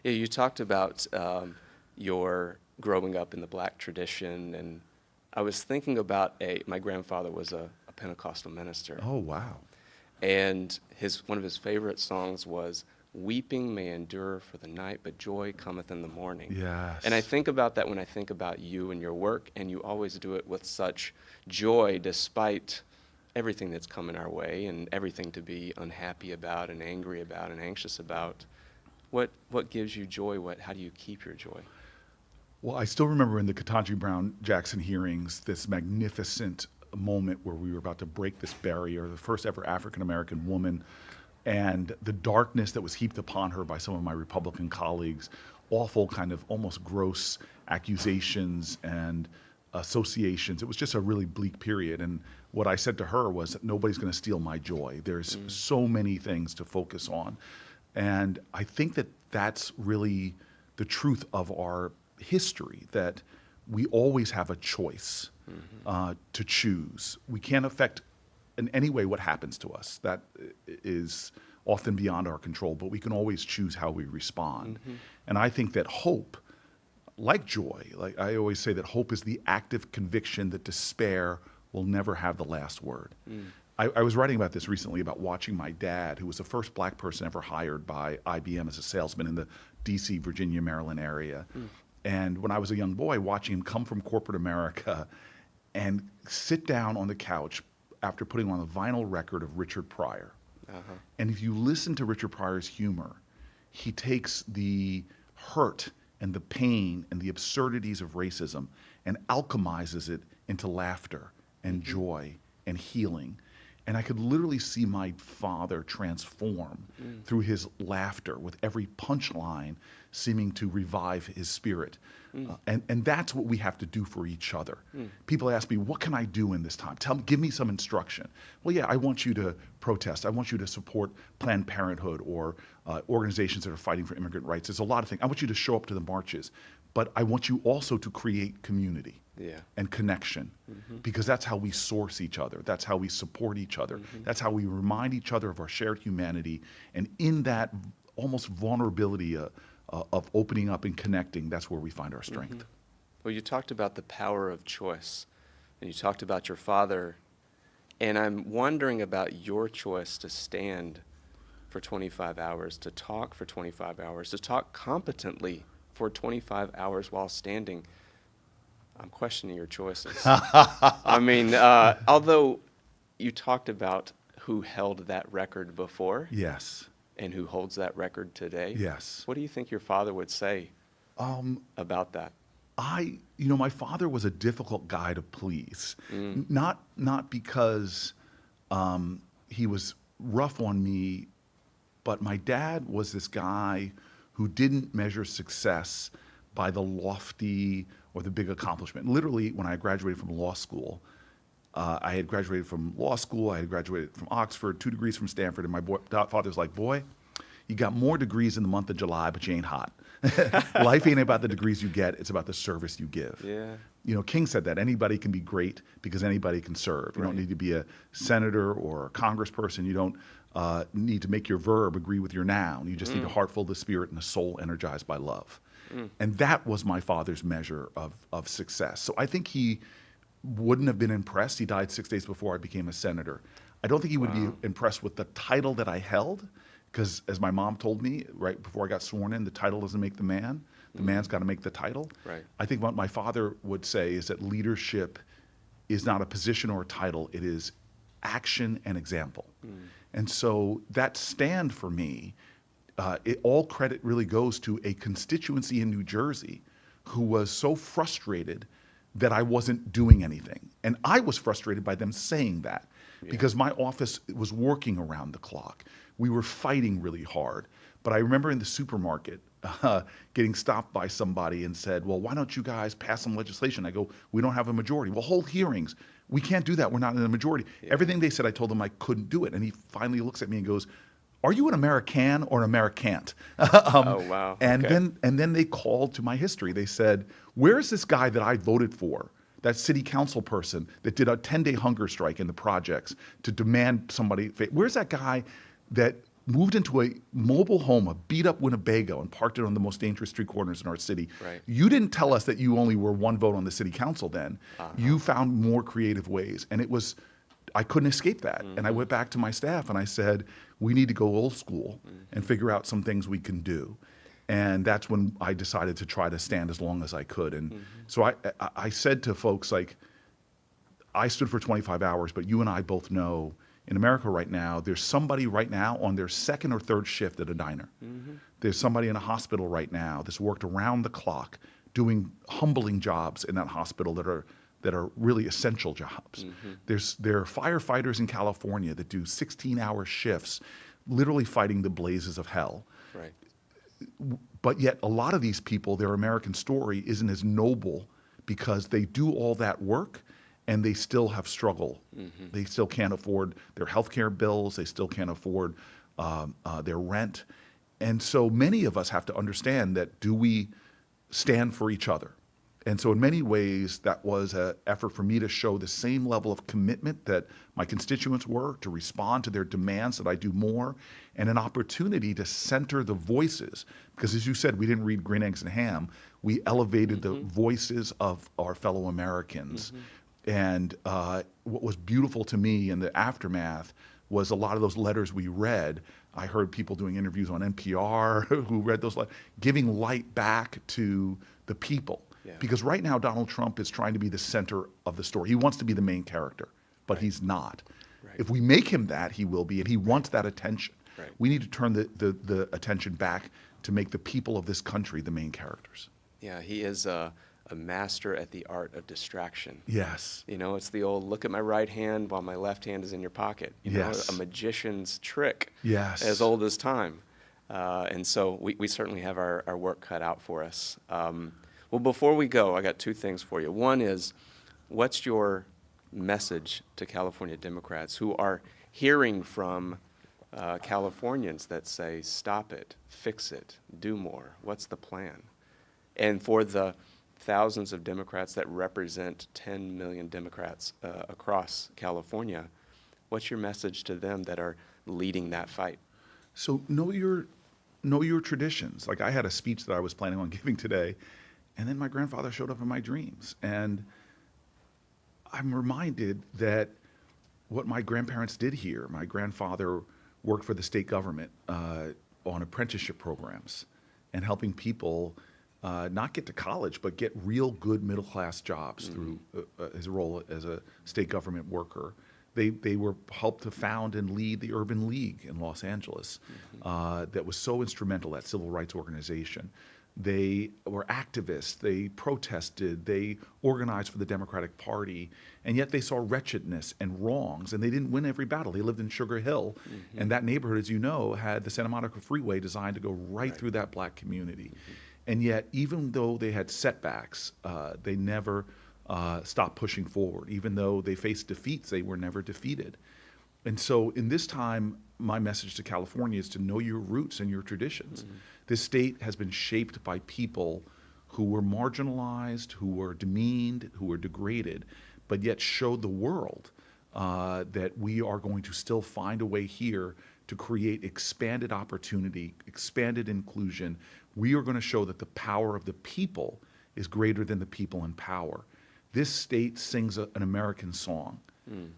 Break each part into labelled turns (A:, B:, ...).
A: Yeah, you talked about your growing up in the black tradition, and I was thinking about my grandfather was a Pentecostal minister,
B: Oh, wow.
A: and one of his favorite songs was "Weeping may endure for the night, but joy cometh in the morning." And I
B: Yes.
A: think about that when I think about you and your work, and you always do it with such joy despite everything that's coming our way and everything to be unhappy about and angry about and anxious about. What gives you joy? How do you keep your joy?
B: Well, I still remember in the Ketanji Brown Jackson hearings, this magnificent moment where we were about to break this barrier, the first ever African American woman, and the darkness that was heaped upon her by some of my Republican colleagues, awful kind of almost gross accusations and associations. It was just a really bleak period. And what I said to her was that nobody's going to steal my joy. There's so many things to focus on. And I think that that's really the truth of our history, that we always have a choice to choose. We can't affect in any way what happens to us. That is often beyond our control, but we can always choose how we respond. And I think that hope, like joy, like I always say that hope is the active conviction that despair will never have the last word. I was writing about this recently about watching my dad, who was the first black person ever hired by IBM as a salesman in the DC, Virginia, Maryland area. And when I was a young boy, watching him come from corporate America and sit down on the couch after putting on a vinyl record of Richard Pryor. And if you listen to Richard Pryor's humor, he takes the hurt and the pain and the absurdities of racism and alchemizes it into laughter and joy and healing. And I could literally see my father transform through his laughter, with every punchline seeming to revive his spirit. And that's what we have to do for each other. People ask me, what can I do in this time? Give me some instruction. Well, yeah, I want you to protest. I want you to support Planned Parenthood or organizations that are fighting for immigrant rights. There's a lot of things. I want you to show up to the marches. But I want you also to create community and connection, because that's how we source each other. That's how we support each other. That's how we remind each other of our shared humanity. And in that almost vulnerability of opening up and connecting, that's where we find our strength.
A: Well, you talked about the power of choice, and you talked about your father, and I'm wondering about your choice to stand for 25 hours, to talk for 25 hours, to talk competently for 25 hours while standing. I'm questioning your choices. I mean, although you talked about who held that record before
B: Yes.
A: and who holds that record today.
B: Yes.
A: What do you think your father would say about that?
B: My father was a difficult guy to please. Not because he was rough on me, but my dad was this guy who didn't measure success by the lofty or the big accomplishment. Literally, when I graduated from law school, I had graduated from law school, I had graduated from Oxford, 2 degrees from Stanford, and my father was like, boy, you got more degrees in the month of July, but you ain't hot. Life ain't about the degrees you get, it's about the service you give.
A: Yeah.
B: King said that anybody can be great because anybody can serve. You don't need to be a senator or a congressperson. You don't need to make your verb agree with your noun. You just need a heart full of the spirit and a soul energized by love. And that was my father's measure of success. So I think he wouldn't have been impressed. He died 6 days before I became a senator. I don't think he would be impressed with the title that I held, because as my mom told me right before I got sworn in, the title doesn't make the man. The man's got to make the title.
A: Right.
B: I think what my father would say is that leadership is not a position or a title. It is action and example. And so that stand for me, all credit really goes to a constituency in New Jersey who was so frustrated that I wasn't doing anything. And I was frustrated by them saying that because my office was working around the clock. We were fighting really hard. But I remember in the supermarket getting stopped by somebody and said, well, why don't you guys pass some legislation? I go, we don't have a majority. Well, hold hearings. We can't do that. We're not in a majority. Everything they said, I told them I couldn't do it. And he finally looks at me and goes, are you an American or an Americant?
A: Oh, wow.
B: And
A: Okay.
B: then they called to my history. They said, where's this guy that I voted for, that city council person that did a 10-day hunger strike in the projects to demand somebody? Where's that guy that moved into a mobile home, a beat up Winnebago, and parked it on the most dangerous street corners in our city.
A: Right.
B: You didn't tell us that you only were one vote on the city council then. You found more creative ways. And it was, I couldn't escape that. And I went back to my staff and I said, we need to go old school and figure out some things we can do. And that's when I decided to try to stand as long as I could. And so I said to folks, like, I stood for 25 hours, but you and I both know in America right now, there's somebody right now on their second or third shift at a diner. There's somebody in a hospital right now that's worked around the clock doing humbling jobs in that hospital that are really essential jobs. There are firefighters in California that do 16-hour shifts, literally fighting the blazes of hell.
A: Right.
B: But yet a lot of these people, their American story isn't as noble because they do all that work and they still have struggle. They still can't afford their healthcare bills. They still can't afford their rent. And so many of us have to understand that, do we stand for each other? And so in many ways, that was an effort for me to show the same level of commitment that my constituents were, to respond to their demands that I do more, and an opportunity to center the voices. Because as you said, we didn't read Green Eggs and Ham. We elevated the voices of our fellow Americans. And what was beautiful to me in the aftermath was a lot of those letters we read. I heard people doing interviews on NPR who read those letters, giving light back to the people.
A: Yeah.
B: Because right now, Donald Trump is trying to be the center of the story. He wants to be the main character, but he's not.
A: Right.
B: If we make him that, he will be, and he wants that attention.
A: Right.
B: We need to turn the attention back to make the people of this country the main characters.
A: Yeah, he is a master at the art of distraction.
B: Yes.
A: You know, it's the old look at my right hand while my left hand is in your pocket. You
B: Yes.
A: know, a magician's trick.
B: Yes.
A: As old as time. And so we certainly have our work cut out for us. Well, before we go, I got two things for you. One is, what's your message to California Democrats who are hearing from Californians that say, stop it, fix it, do more? What's the plan? And for the thousands of Democrats that represent 10 million Democrats across California, what's your message to them that are leading that fight?
B: So know your traditions. Like, I had a speech that I was planning on giving today, and then my grandfather showed up in my dreams. And I'm reminded that what my grandparents did here, my grandfather worked for the state government on apprenticeship programs and helping people not get to college, but get real good middle-class jobs through his role as a state government worker. They were helped to found and lead the Urban League in Los Angeles that was so instrumental, that civil rights organization. They were activists, they protested, they organized for the Democratic Party, and yet they saw wretchedness and wrongs, and they didn't win every battle. They lived in Sugar Hill, and that neighborhood, as you know, had the Santa Monica Freeway designed to go right through that black community. And yet, even though they had setbacks, they never stopped pushing forward. Even though they faced defeats, they were never defeated. And so in this time, my message to California is to know your roots and your traditions. This state has been shaped by people who were marginalized, who were demeaned, who were degraded, but yet showed the world that we are going to still find a way here to create expanded opportunity, expanded inclusion. We are going to show that the power of the people is greater than the people in power. This state sings an American song.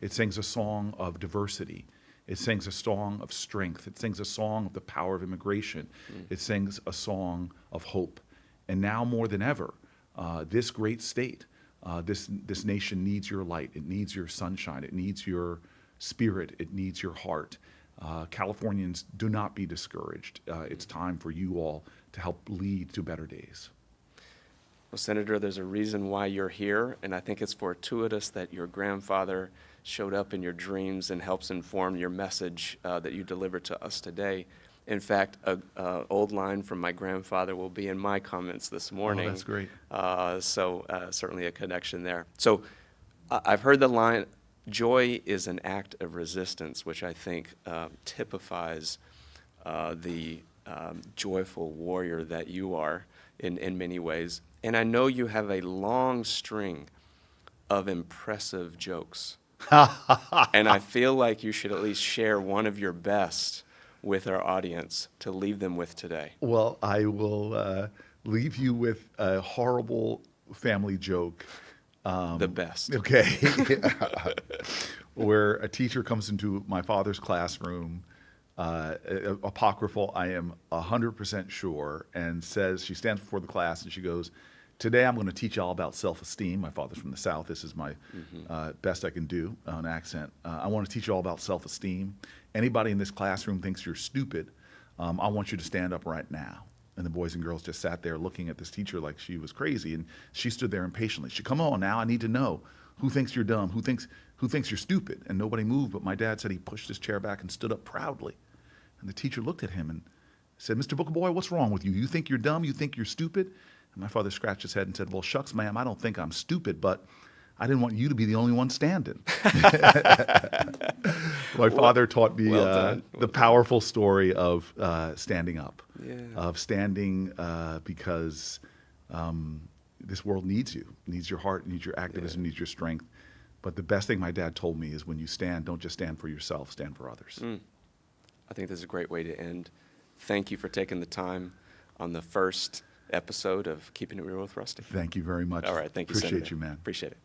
B: It sings a song of diversity. It sings a song of strength. It sings a song of the power of immigration. It sings a song of hope. And now more than ever, this great state, this nation needs your light. It needs your sunshine. It needs your spirit. It needs your heart. Californians, do not be discouraged. It's time for you all to help lead to better days.
A: Well, Senator, there's a reason why you're here, and I think it's fortuitous that your grandfather showed up in your dreams and helps inform your message that you delivered to us today. In fact, an old line from my grandfather will be in my comments this morning.
B: Oh, that's great.
A: So certainly a connection there. So I've heard the line, joy is an act of resistance, which I think typifies the joyful warrior that you are in many ways. And I know you have a long string of impressive jokes. And I feel like you should at least share one of your best with our audience to leave them with today?
B: Well, I will leave you with a horrible family joke.
A: The best.
B: Okay. Where a teacher comes into my father's classroom, apocryphal, I am 100% sure, and says, she stands before the class and she goes, "Today I'm going to teach you all about self-esteem." My father's from the South. This is my best I can do, an accent. "I want to teach you all about self-esteem. Anybody in this classroom thinks you're stupid, I want you to stand up right now." And the boys and girls just sat there looking at this teacher like she was crazy. And she stood there impatiently. She, "Come on now, I need to know. Who thinks you're dumb? Who thinks you're stupid?" And nobody moved, but my dad said he pushed his chair back and stood up proudly. And the teacher looked at him and said, "Mr. Booker Boy, what's wrong with you? You think you're dumb? You think you're stupid?" And my father scratched his head and said, "Well, shucks, ma'am, I don't think I'm stupid, but I didn't want you to be the only one standing." My father taught me
A: well done.
B: the powerful story of standing up,
A: Yeah.
B: of standing because this world needs you, needs your heart, needs your activism, needs your strength. But the best thing my dad told me is when you stand, don't just stand for yourself, stand for others.
A: I think this is a great way to end. Thank you for taking the time on the first episode of Keeping It Real with Rusty.
B: Thank you very much.
A: All right, thank you,
B: Appreciate
A: Senator.
B: you, man.
A: Appreciate it.